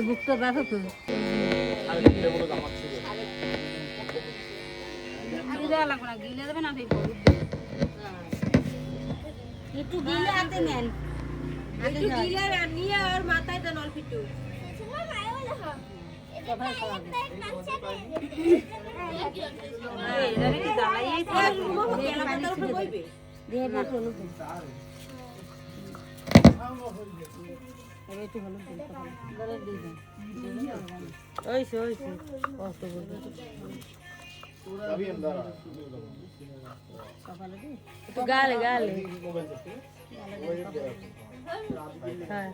বুকটা ব্যথা তো গিলে দেবে না একটু গিলে হাতে নেন একটু গিলে নিয়ে আর মাথায় দেন অল্প একটু গালে গালে হ্যাঁ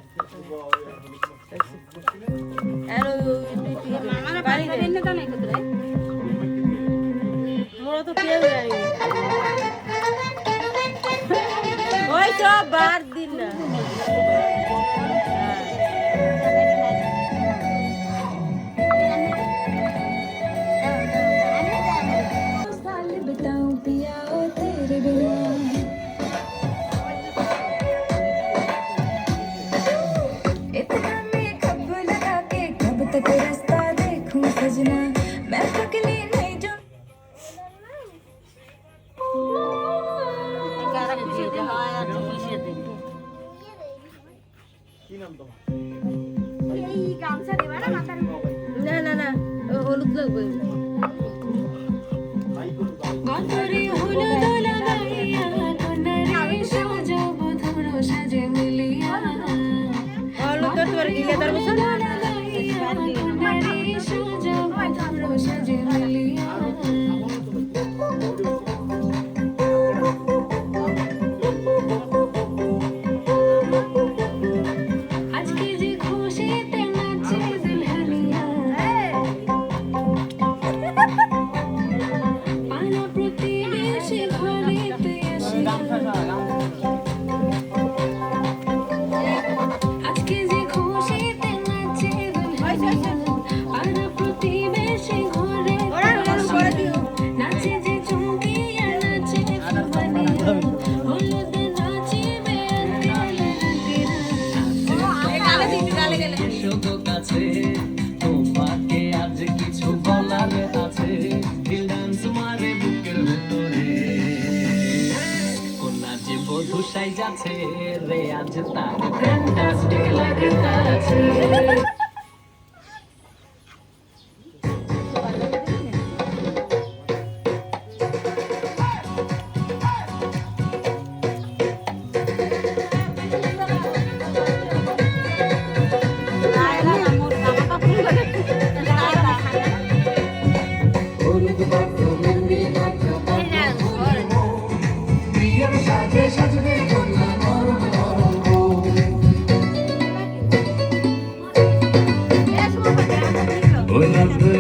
তো কেউ জানি ওই সব বার দিন না না না না হলুদ লাগবে হলুদ তোর গিলে তার বসে যাচ্ছে রে আজ তার ফ্যান্টাস্টিক লাগতাছে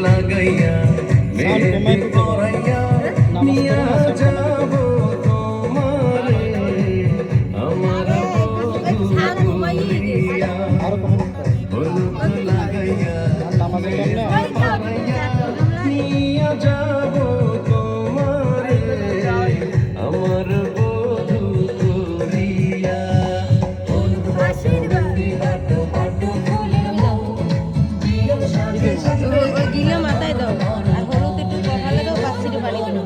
লাগাইয়া মেহেদি পরাইয়া নিয়া যাব তোমারে আমার বধূ করিয়া হলুদ লাগাইয়া মেহেদি পরাইয়া নিয়া যাব তোমারে আমার বধূ করিয়া হলুদ বাসি হাটো হাটো গিলে মাথায় দাও আর হলুদ একটু কষালে দাও 5 সিটি পানি দাও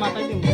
মাথায় দিও